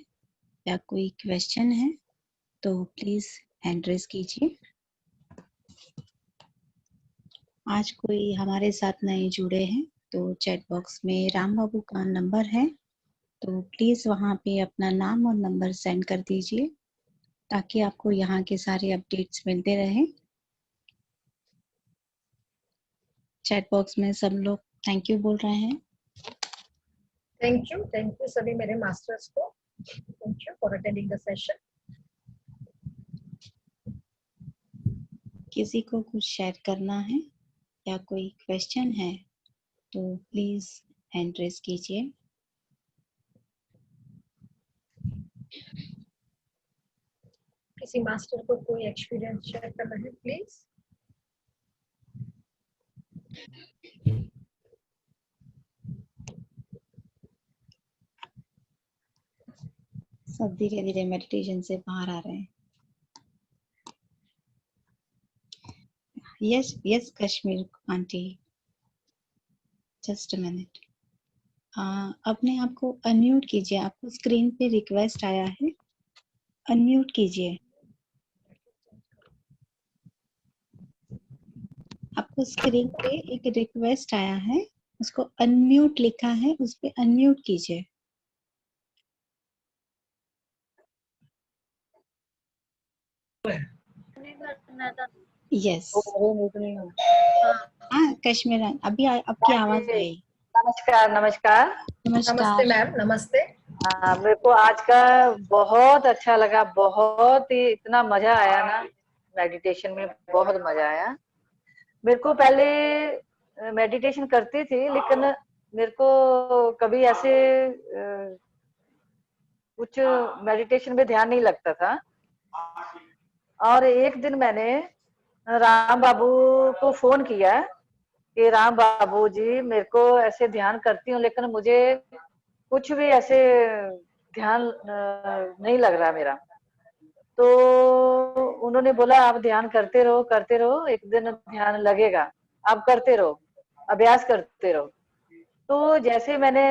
या कोई क्वेश्चन है तो प्लीज हैंड रेज कीजिए। आज कोई हमारे साथ नए जुड़े हैं तो चैट बॉक्स में राम बाबू का नंबर है, तो प्लीज वहां पे अपना नाम और नंबर सेंड कर दीजिए ताकि आपको यहाँ के सारे अपडेट्स मिलते रहे। चैट बॉक्स में सब लोग थैंक यू बोल रहे हैं। थैंक यू सभी मेरे मास्टर्स को। Thank you for attending the session. किसी को कुछ शेयर करना है या कोई क्वेश्चन है तो प्लीज हैंड रेज कीजिए। किसी मास्टर को कोई एक्सपीरियंस शेयर करना है प्लीज। सब धीरे धीरे मेडिटेशन से बाहर आ रहे हैं। Yes Kashmir aunty, just a minute. अपने आप को अनम्यूट कीजिए। आपको स्क्रीन पे रिक्वेस्ट आया है, अनम्यूट कीजिए। आपको स्क्रीन पे एक रिक्वेस्ट आया है, उसको अनम्यूट लिखा है, उस पे अनम्यूट कीजिए। यस हाँ कश्मीर, अभी आपकी आवाज आई। नमस्कार नमस्कार। नमस्ते मैम, नमस्ते। मेरे को आज का बहुत अच्छा लगा, बहुत ही इतना मजा आया ना, मेडिटेशन में बहुत मजा आया। मेरे को पहले मेडिटेशन करती थी लेकिन मेरे को कभी ऐसे कुछ मेडिटेशन में ध्यान नहीं लगता था। और एक दिन मैंने राम बाबू को फोन किया कि राम बाबू जी, मेरे को ऐसे ध्यान करती हूँ लेकिन मुझे कुछ भी ऐसे ध्यान नहीं लग रहा मेरा। तो उन्होंने बोला आप ध्यान करते रहो, एक दिन ध्यान लगेगा, आप करते रहो, अभ्यास करते रहो। तो जैसे मैंने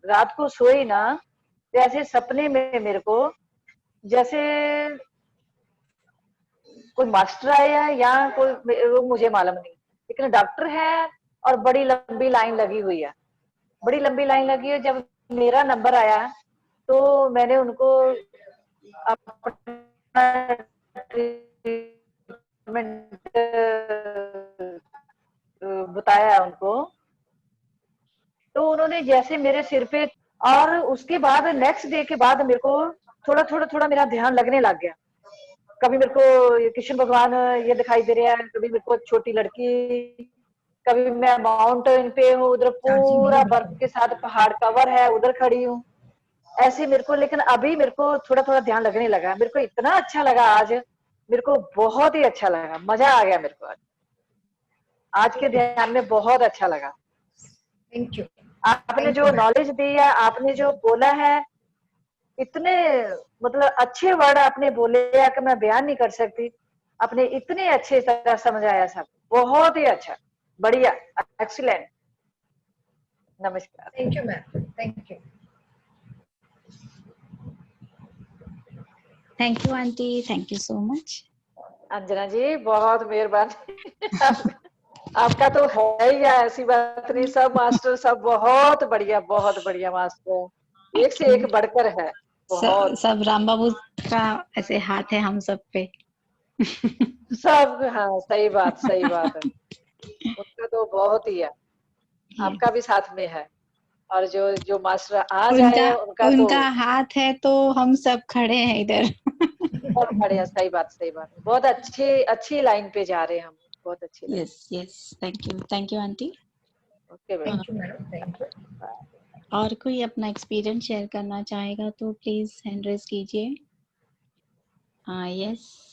रात को सोई ना, जैसे सपने में मेरे को जैसे कोई मास्टर आया या कोई, वो मुझे मालूम नहीं, लेकिन डॉक्टर है और बड़ी लंबी लाइन लगी हुई है, बड़ी लंबी लाइन लगी है। जब मेरा नंबर आया तो मैंने उनको अपना ट्रीटमेंट बताया उनको। तो उन्होंने जैसे मेरे सिर पे, और उसके बाद नेक्स्ट डे के बाद मेरे को थोड़ा मेरा ध्यान लगने लग गया। कभी मेरे को ये कृष्ण भगवान ये दिखाई दे रहा है, कभी मेरे को छोटी लड़की, कभी मैं माउंटेन पे हूँ, उधर चार्जिंग नहीं पूरा है बर्फ बिल्कुल। के साथ पहाड़ कवर है, उधर खड़ी हूँ ऐसे मेरे को। लेकिन अभी मेरे को थोड़ा ध्यान लगने लगा। मेरे को इतना अच्छा लगा आज, मेरे को बहुत ही अच्छा लगा, मजा आ गया मेरे को। आज के ध्यान में बहुत अच्छा लगा। थैंक यू, आपने थैंक जो यू मैम। नॉलेज दी है, आपने जो बोला है, इतने मतलब अच्छे वर्ड आपने बोले हैं कि मैं बयान नहीं कर सकती। आपने इतने अच्छे तरह समझाया सब, बहुत ही अच्छा, बढ़िया, एक्सीलेंट। नमस्कार। Thank you ma'am, thank you. Thank you aunty, thank you so much. Anjana ji बहुत मेहरबानी। आपका तो है ही है, ऐसी बात नहीं। सब मास्टर सब बहुत बढ़िया मास्टर, एक से एक बढ़कर है, बहुत सब राम बाबू का ऐसे हाथ है हम सब पे। सब। हाँ सही बात है। उनका तो बहुत ही है, आपका भी साथ में है। और जो जो मास्टर आ उनका जाए उनका तो उनका हाथ है तो हम सब खड़े हैं इधर। बहुत बढ़िया। सही बात, बहुत अच्छी लाइन पे जा रहे हैं हम, बहुत अच्छी line. Yes yes, thank you aunty. Okay बेटा। Thank you madam, thank you. और कोई अपना एक्सपीरियंस शेयर करना चाहेगा तो प्लीज हैंड रेज कीजिए। यस,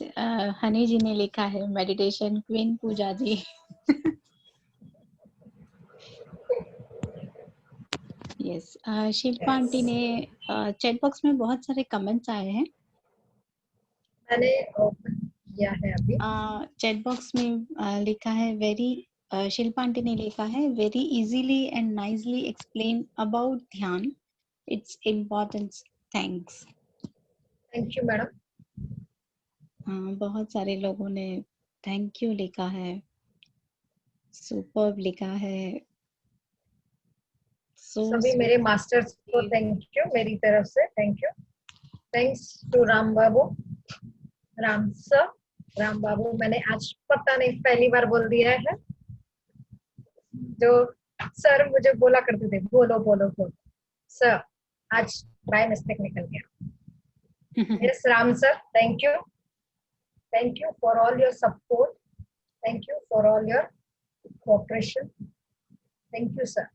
हनी जी ने लिखा है meditation queen Pooja ji. Yes, Shilpa aunty ने चैट बॉक्स में बहुत सारे कमेंट्स आए हैं। मैंने ओपन किया है अभी। चैट बॉक्स में लिखा है वेरी, शिल्पा आंटी ने लिखा है very easily and nicely explain about dhyan, its importance, thanks. Thank you madam. बहुत सारे लोगों ने थैंक यू लिखा है, सुपर्ब लिखा है, सभी मेरे मास्टर्स को थैंक यू मेरी तरफ से, thank you. Thanks to Ram Babu, Ram sir, Ram Babu. मैंने आज पता नहीं पहली बार बोल दिया है, जो सर मुझे बोला करते थे बोलो बोलो बोलो, सर आज बाय मिस्टेक निकल गया। Yes Ram sir, thank you for all your support, thank you for all your cooperation, thank you sir.